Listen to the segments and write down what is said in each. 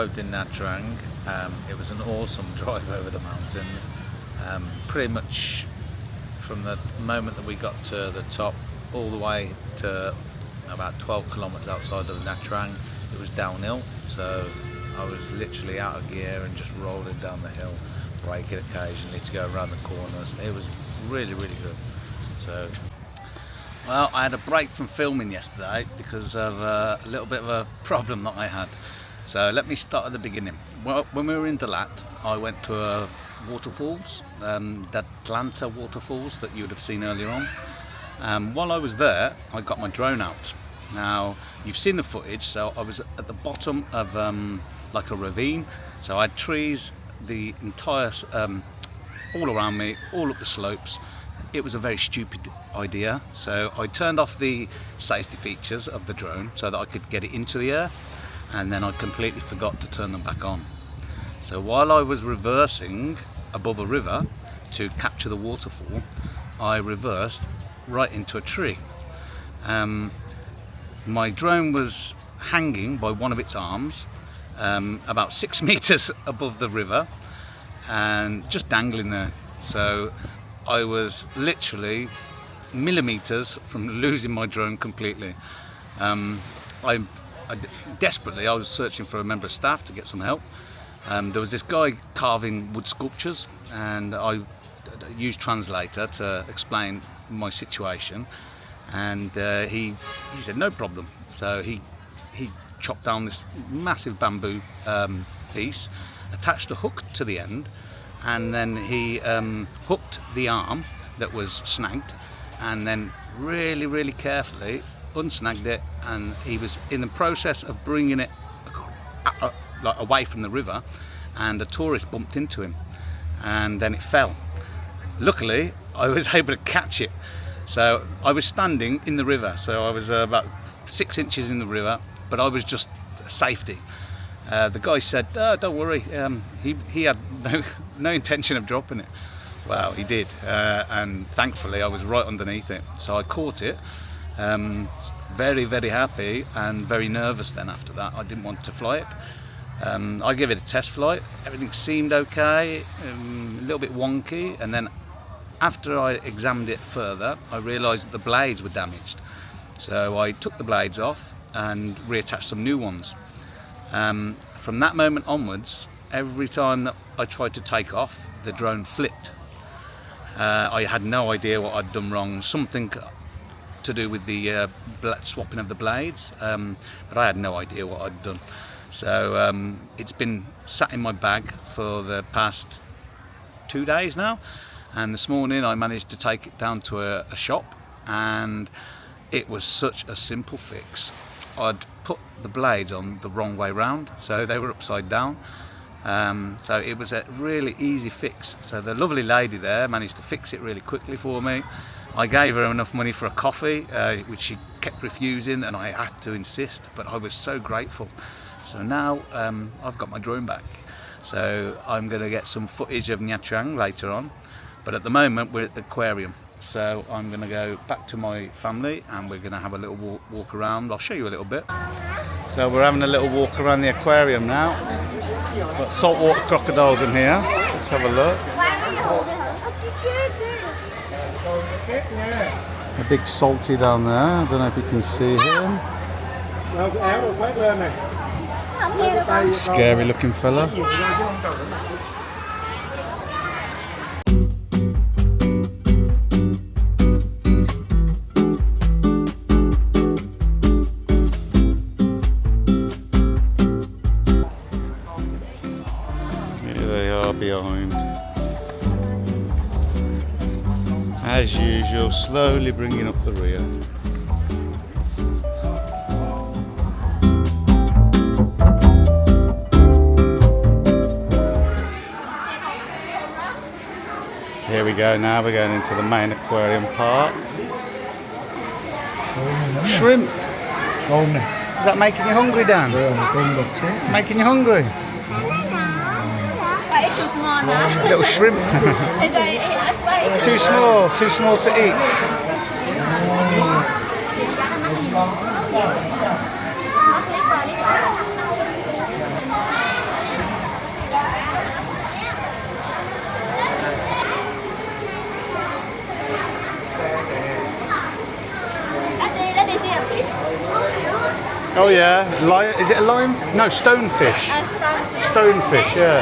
arrived in Nha Trang. It was an awesome drive over the mountains. Pretty much from the moment that we got to the top all the way to about 12 kilometers outside of Nha Trang, it was downhill. So I was literally out of gear and just rolling down the hill, braking occasionally to go around the corners. It was really, really good. So, well, I had a break from filming yesterday because of a little bit of a problem that I had. So let me start at the beginning. Well, when we were in Dalat, I went to waterfalls, the Atlanta waterfalls that you would have seen earlier on. While I was there, I got my drone out. Now, you've seen the footage, so I was at the bottom of like a ravine. So I had trees, the entire, all around me, all up the slopes. It was a very stupid idea. So I turned off the safety features of the drone so that I could get it into the air, and then I completely forgot to turn them back on. So while I was reversing above a river to capture the waterfall, I reversed right into a tree. My drone was hanging by one of its arms about 6 meters above the river and just dangling there. So I was literally millimeters from losing my drone completely. Desperately, I was searching for a member of staff to get some help. There was this guy carving wood sculptures, and I used translator to explain my situation, and he said no problem. So he chopped down this massive bamboo piece, attached a hook to the end, and then he hooked the arm that was snagged, and then really carefully unsnagged it, and he was in the process of bringing it like away from the river, and a tourist bumped into him, and then it fell. Luckily, I was able to catch it. So I was standing in the river, so I was about 6 inches in the river, but I was just safety. The guy said, oh, don't worry, he had no intention of dropping it. Well, he did, and thankfully I was right underneath it, so I caught it. Very happy and very nervous then after that. I didn't want to fly it. I gave it a test flight. Everything seemed okay, a little bit wonky, and then after I examined it further, I realised that the blades were damaged. So I took the blades off and reattached some new ones. From that moment onwards, every time that I tried to take off, the drone flipped. I had no idea what I'd done wrong. Something to do with the swapping of the blades, but I had no idea what I'd done. So it's been sat in my bag for the past 2 days now, and this morning I managed to take it down to a shop, and it was such a simple fix. I'd put the blades on the wrong way round, so they were upside down. So it was a really easy fix. So the lovely lady there managed to fix it really quickly for me. I gave her enough money for a coffee, which she kept refusing, and I had to insist, but I was so grateful. So now I've got my drone back. So I'm going to get some footage of Nha Trang later on, but at the moment we're at the aquarium. So I'm going to go back to my family and we're going to have a little walk around. I'll show you a little bit. So we're having a little walk around the aquarium now. Got saltwater crocodiles in here. Let's have a look. A big salty down there. I don't know if you can see him. Scary looking fella. Here they are behind. As usual, slowly bringing up the rear. Here we go now, we're going into the main aquarium part. Shrimp! Is that making you hungry, Dan? Making you hungry? Little shrimp. Too small to eat. Oh yeah, is it a lime? No, stonefish. Stonefish, yeah.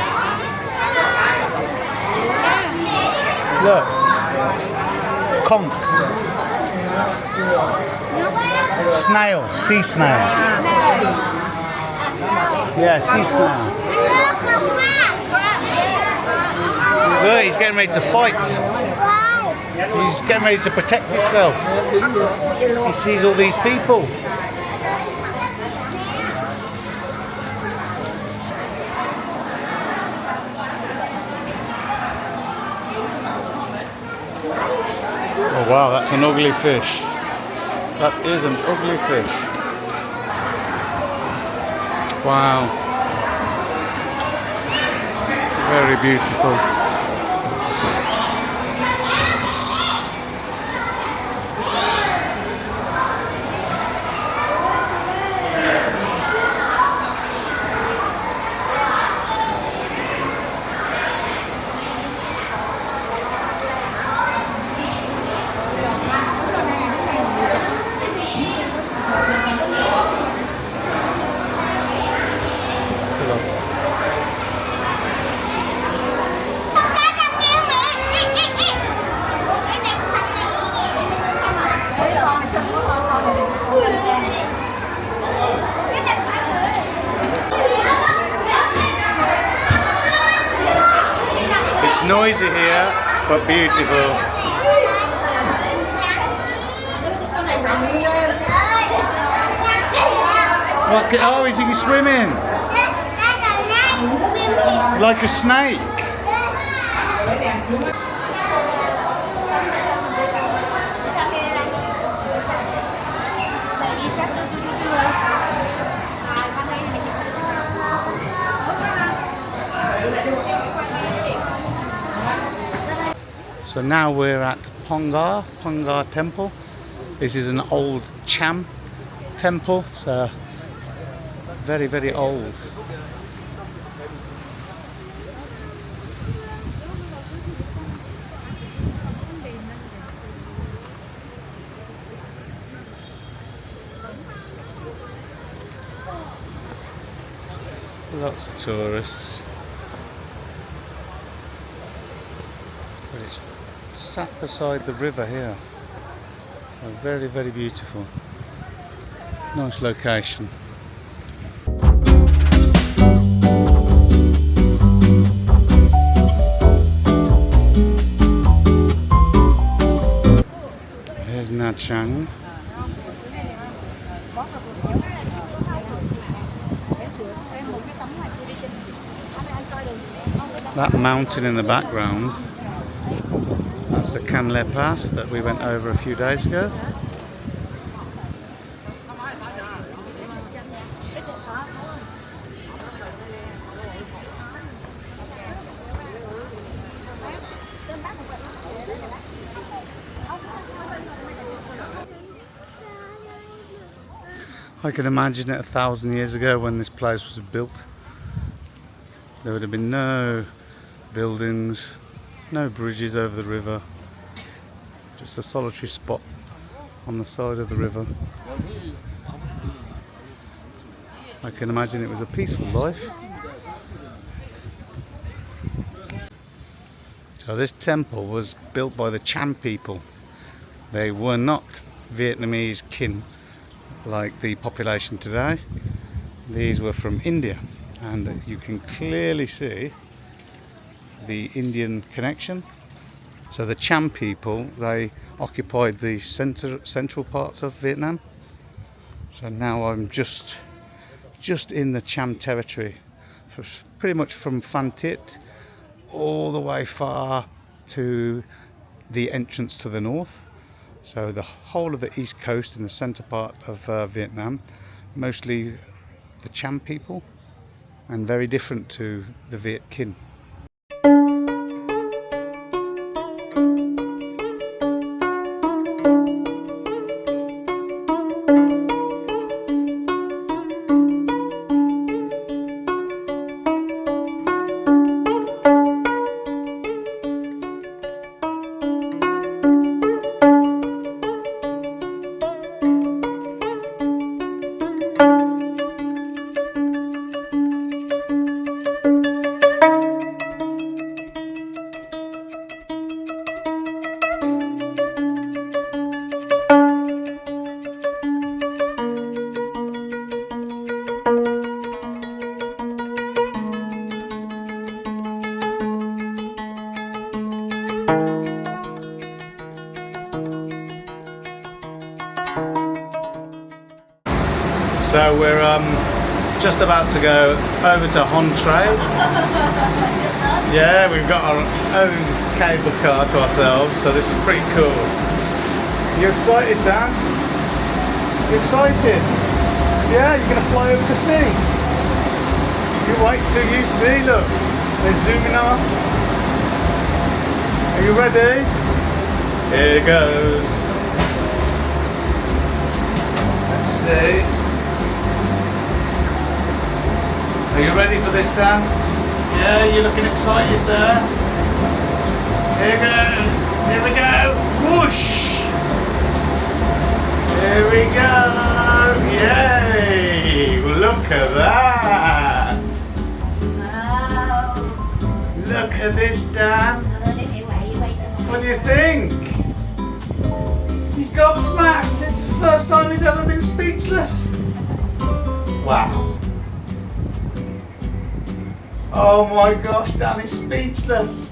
Look, conch, snail, sea snail. Yeah, sea snail. Look, he's getting ready to fight. He's getting ready to protect himself. He sees all these people. Oh wow, that's an ugly fish. That is an ugly fish. Wow. Very beautiful. It's noisy here, but beautiful. Look, oh, is he swimming? Like a snake. So now we're at Ponagar Temple. This is an old Cham temple, so very, very old. Lots of tourists. But it's sat beside the river here. So very, very beautiful. Nice location. Here's Nha Trang. That mountain in the background, that's the Canle Pass that we went over a few days ago. I can imagine it 1,000 years ago when this place was built. There would have been no buildings, no bridges over the river, just a solitary spot on the side of the river. I can imagine it was a peaceful life. So this temple was built by the Cham people. They were not Vietnamese kin like the population today. These were from India, and you can clearly see the Indian connection. So the Cham people, they occupied the central parts of Vietnam. So now I'm just in the Cham territory, pretty much from Phan Thiet all the way far to the entrance to the north. So the whole of the east coast and the centre part of Vietnam, mostly the Cham people, and very different to the Viet Kinh. So we're just about to go over to Hon Tre. Yeah, we've got our own cable car to ourselves, so this is pretty cool. You excited, Dan? You excited? Yeah, you're going to fly over the sea. You wait till you see, look. They're zooming off. Are you ready? Here it goes. Let's see. Are you ready for this, Dan? Yeah, you're looking excited there. Here it goes. Here we go. Whoosh! Here we go. Yay! Look at that. Wow. Look at this, Dan. What do you think? He's gobsmacked. This is the first time he's ever been speechless. Wow. Oh my gosh, Dan is speechless.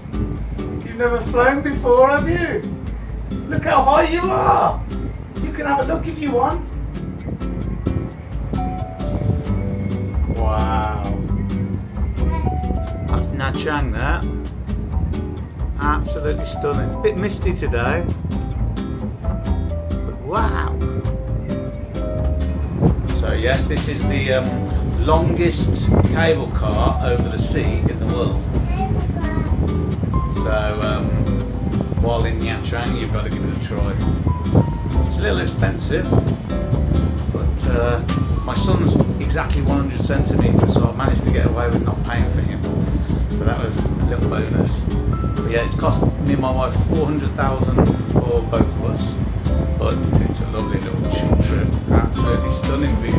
You've never flown before, have you? Look how high you are. You can have a look if you want. Wow. That's Nha Trang there. Absolutely stunning. A bit misty today. But wow. So yes, this is the longest cable car over the sea in the world. So while in Nha Trang, you've got to give it a try. It's a little expensive, but my son's exactly 100 centimetres, so I've managed to get away with not paying for him. So that was a little bonus. But yeah, it's cost me and my wife 400,000 for both of us. But it's a lovely little trip. Absolutely stunning view.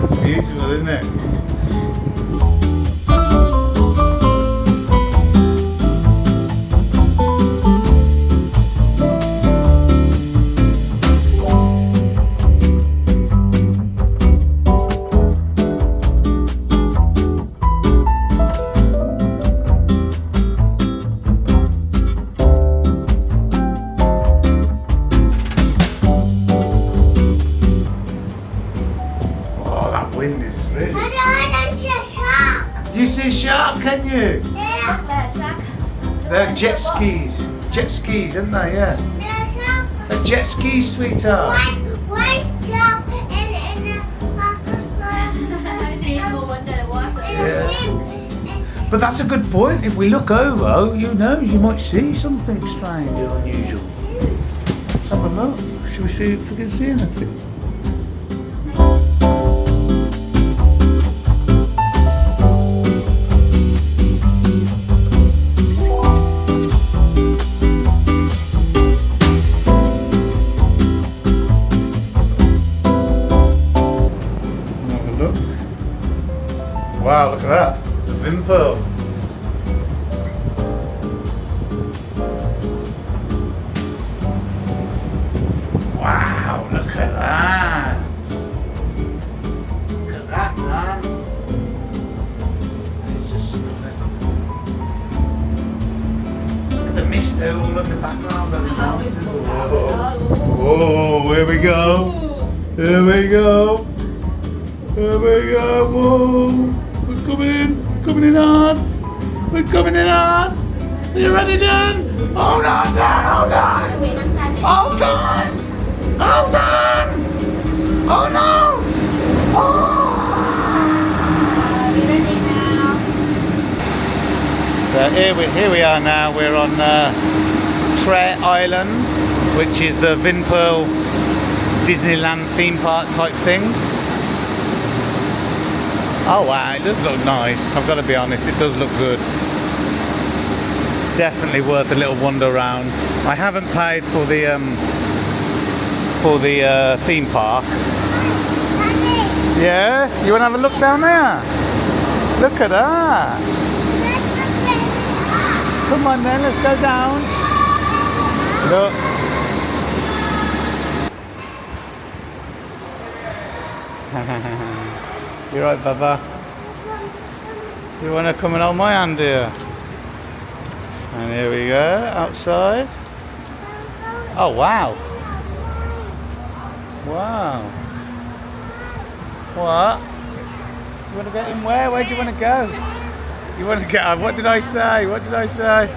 It's beautiful, isn't it? Wind is really... I don't see a shark. You see a shark, can you? Yeah. Shark. They're jet skis. Jet skis, aren't they? Yeah. Shark. They're jet skis, sweetheart. White shark in Yeah. But that's a good point. If we look over, you know, you might see something strange or unusual. Let's have a look. Should we see if we can see anything? Wow, look at that. The Wimpel. Wow, look at that. Look at that, Dan. It's just stunning. Look at the mist there all in the background. Whoa, here we go. Here we go. Here we go. Whoa. We're coming in hard. We're coming in hard. Are you ready, Dan? Hold on, Dan, hold on. Hold on. Hold on. Oh no. Oh. You ready now? So here we are now. We're on Tre Island, which is the Wimpel Disneyland theme park type thing. Oh wow, it does look nice. I've got to be honest, it does look good. Definitely worth a little wander around. I haven't paid for the theme park. Daddy. Yeah, you want to have a look down there? Look at that. Come on then, let's go down. Look. You're right, Baba. You want to come and hold my hand here? And here we go, outside. Oh wow. Wow. What? You want to get in where? Where do you want to go? You want to get... What did I say? What did I say?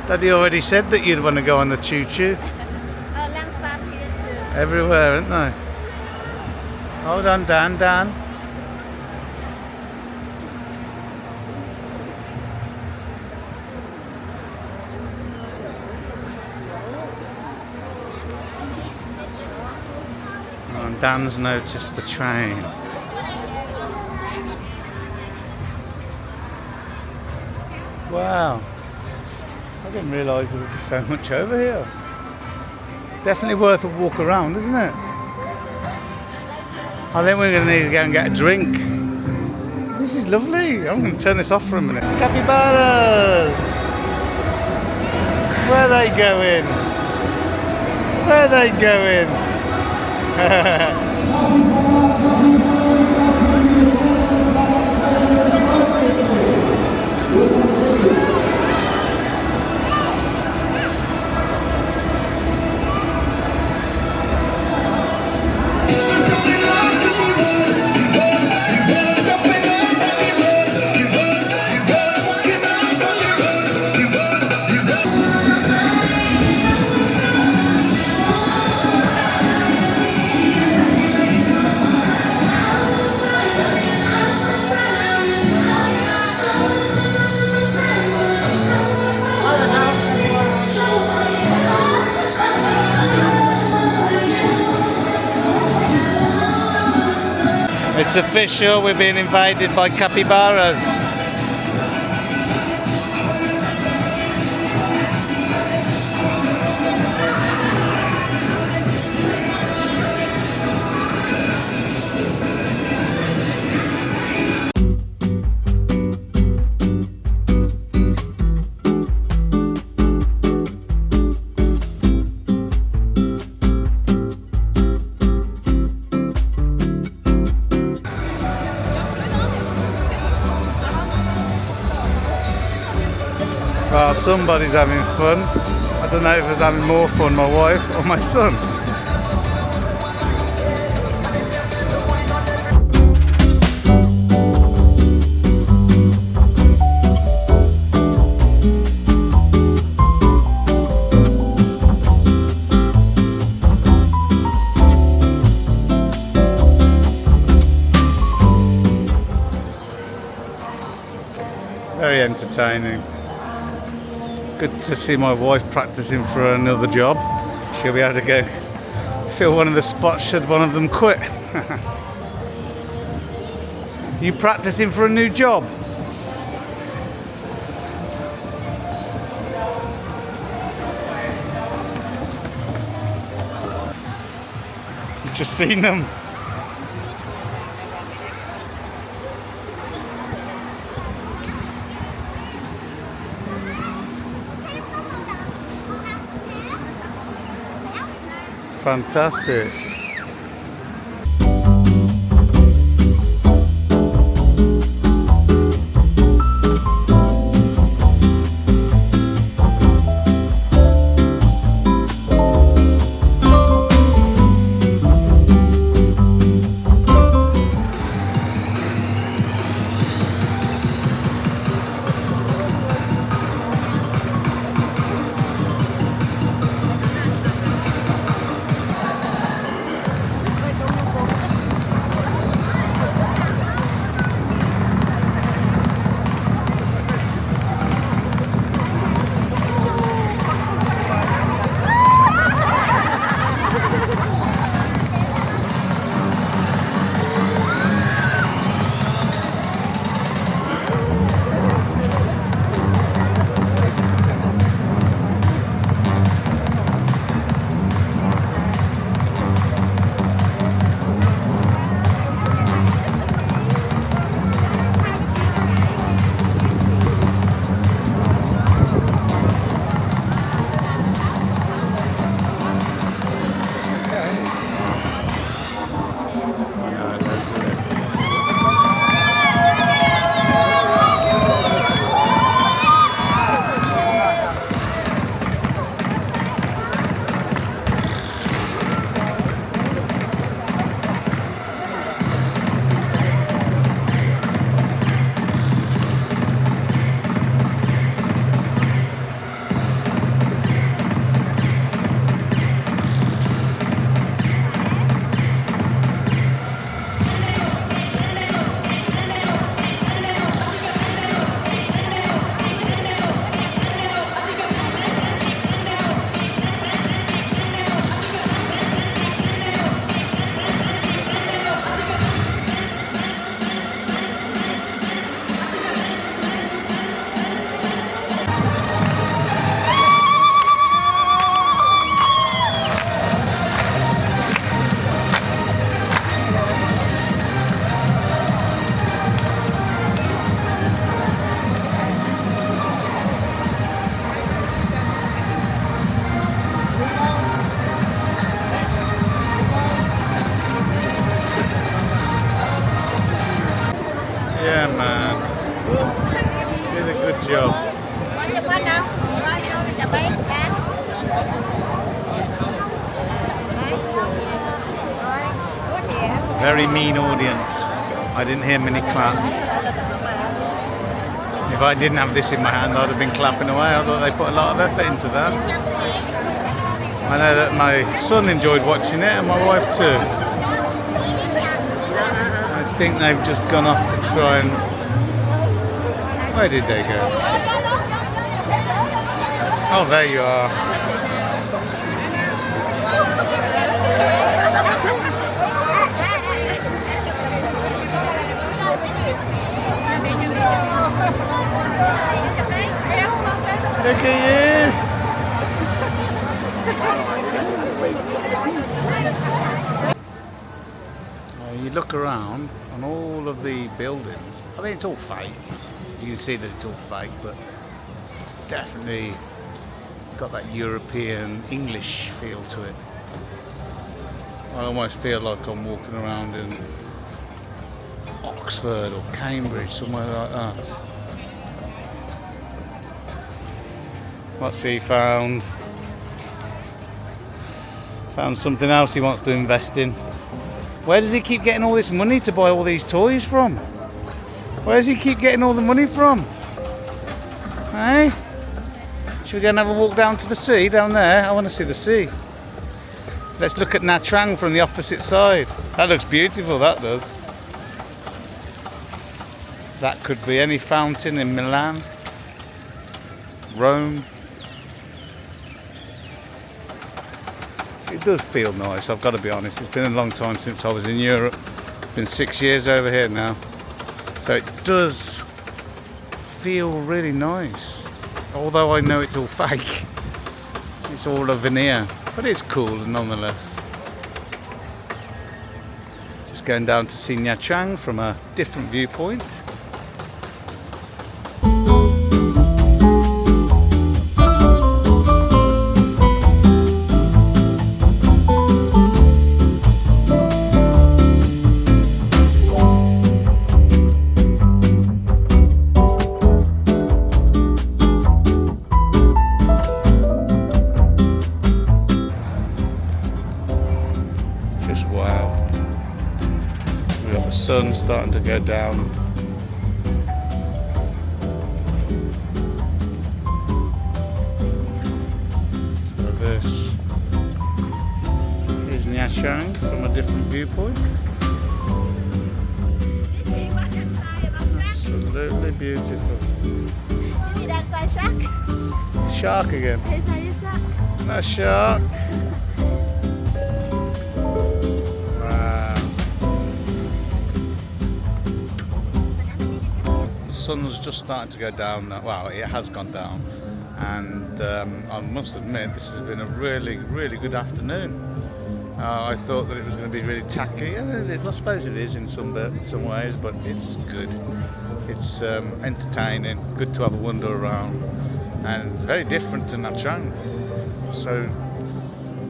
Daddy already said that you'd want to go on the choo-choo. Lang Farm here too. Everywhere, aren't they? Hold on, Dan, Dan. Oh, and Dan's noticed the train. Wow. I didn't realise there was so much over here. Definitely worth a walk around, isn't it? I think we're going to need to go and get a drink. This is lovely. I'm going to turn this off for a minute. Capybaras! Where are they going? Where are they going? It's official, we're being invaded by capybaras. Well, somebody's having fun. I don't know if it's having more fun, my wife or my son. Very entertaining. Good to see my wife practicing for another job. She'll be able to go fill one of the spots should one of them quit. You practicing for a new job? You've just seen them. Fantastic. cà bấy cá. Very mean audience. I didn't hear many claps. If I didn't have this in my hand, I'd have been clapping away. I thought they put a lot of effort into that. I know that my son enjoyed watching it and my wife too. I think they've just gone off to try and... Where did they go? Oh, there you are. Look at you! You look around on all of the buildings. I mean, it's all fake. You can see that it's all fake, but definitely got that European English feel to it. I almost feel like I'm walking around in Oxford or Cambridge, somewhere like that. What's he found? Found something else he wants to invest in. Where does he keep getting all this money to buy all these toys from? Where does he keep getting all the money from? Hey? Should we go and have a walk down to the sea down there? I want to see the sea. Let's look at Nha Trang from the opposite side. That looks beautiful, that does. That could be any fountain in Milan, Rome. It does feel nice, I've got to be honest. It's been a long time since I was in Europe. It's been 6 years over here now. So it does feel really nice. Although I know it's all fake. It's all a veneer. But it's cool nonetheless. Just going down to see Nha Trang from a different viewpoint. Wow, we've got the sun starting to go down. So this is Nha Trang from a different viewpoint. Absolutely beautiful. Shark again. No shark. The sun's just starting to go down now. Well, it has gone down, and I must admit this has been a really good afternoon. I thought that it was going to be really tacky, and I suppose it is in some ways, but it's good. It's entertaining, good to have a wander around, and very different to Nha Trang. So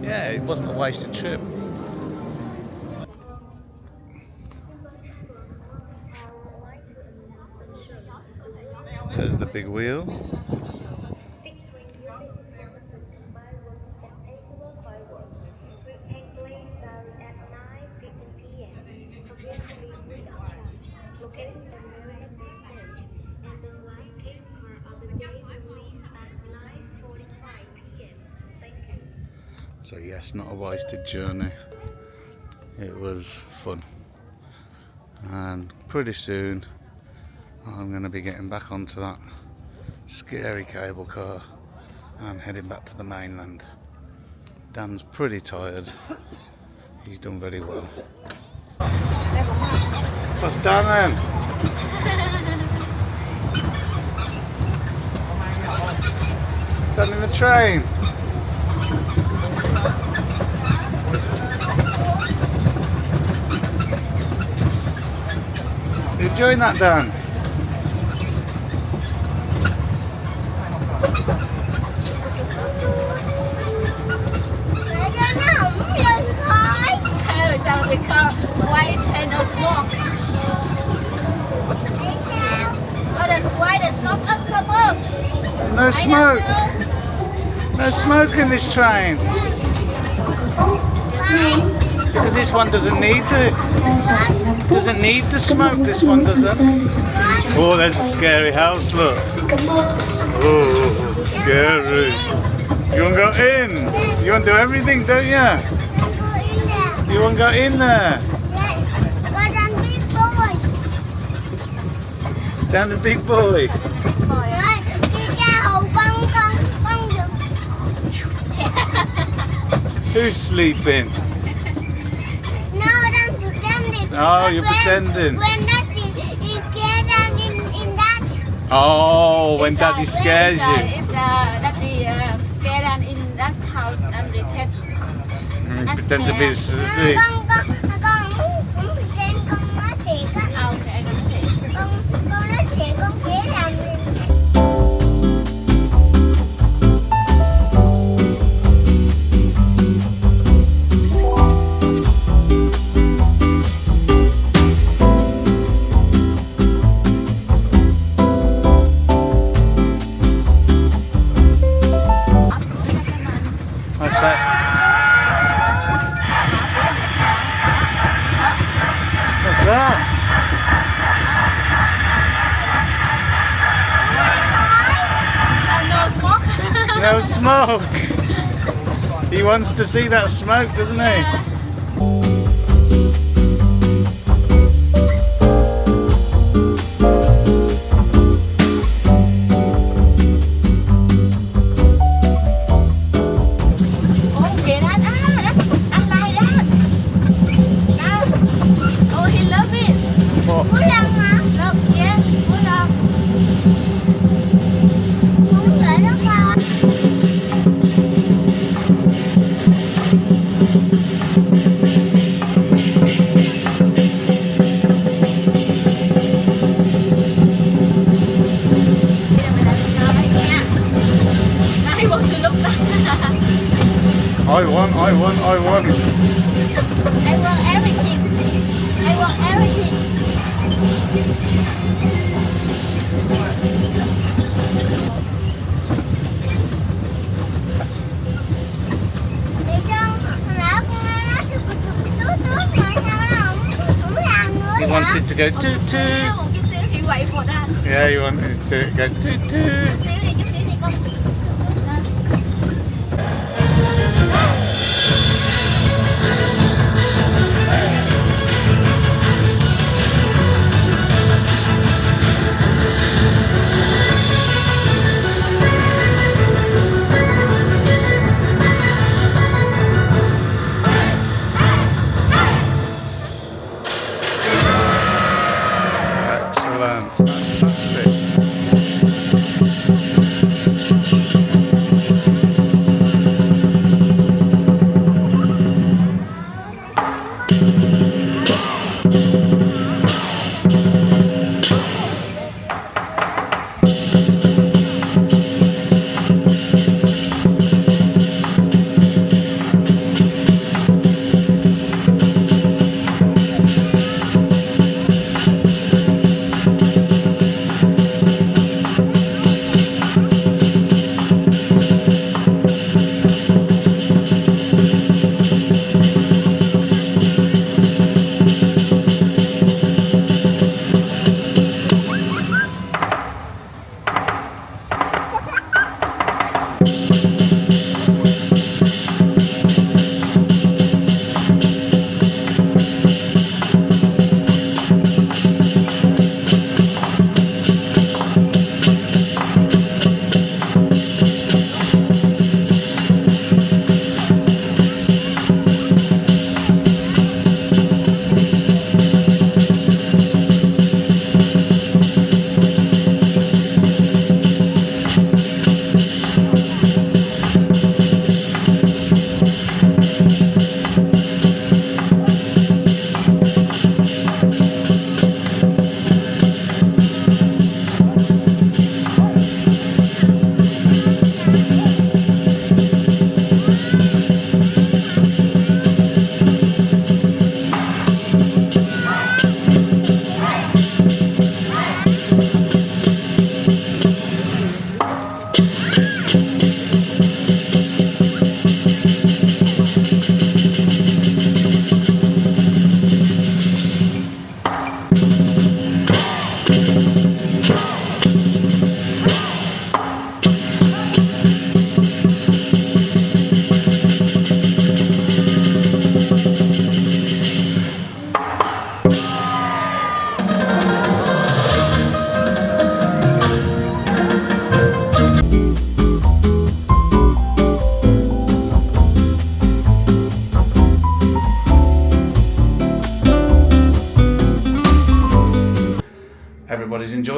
yeah, it wasn't a wasted trip. There's the big wheel. Featuring unique performances by spectacular fireworks, which take place daily at 9:15 p.m. completely free of charge, located at Marriott Bay Stage, and the last cable car of the day will leave at 9:45 p.m. Thank you. So yes, not a wasted journey. It was fun, and pretty soon I'm going to be getting back onto that scary cable car and heading back to the mainland. Dan's pretty tired. He's done very well. What's Dan then? Dan in the train. You enjoying that, Dan? Sao the car white and no smoke? Oh, that's white and smoke. Come on. No smoke. No smoke in this train. Because this one doesn't need the smoke. This one doesn't. Oh, there's a scary house. Look. Oh, scary. You want to go in? You want to do everything, don't you? You want to go in there? Down the big boy. Who's sleeping? Oh, you're pretending. When Daddy scared down in that. Oh, when Daddy scares you. If Daddy scared down in that house and return. Pretend to be asleep. Con pretend con nói thiệt á. Okay, con thiệt. Con nói thiệt con ghé làm. What's that? What's that? No smoke. No smoke. He wants to see that smoke, doesn't he? Oh, kìa anh, anh like that. Oh, he love it. What? Muốn lần hả? Love, yes, good love. Muốn để nó coi. Bây giờ mày làm cho đấy nha. I want to look that. I want. I want everything. I want everything. Để cho hồi nãy con nghe nó tút mà sao nó không làm nữa He vậy? wants it to go Một toot chút xíu, toot. một chút xíu, he wait for that. Yeah, he wanted it to go toot toot. Chút xíu đi con. Excellent. Fantastic.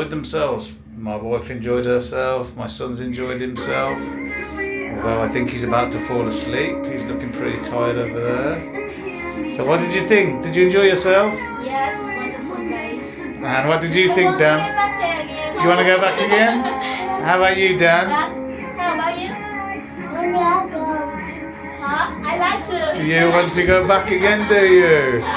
enjoyed themselves. My wife enjoyed herself, my son's enjoyed himself. Although I think he's about to fall asleep. He's looking pretty tired over there. So what did you think? Did you enjoy yourself? Yes, it's wonderful place. And what did you I think, want to Dan? get back there again. You want to go back again? How about you, Dan? How about you? Huh? I like to. You want to go back again, do you?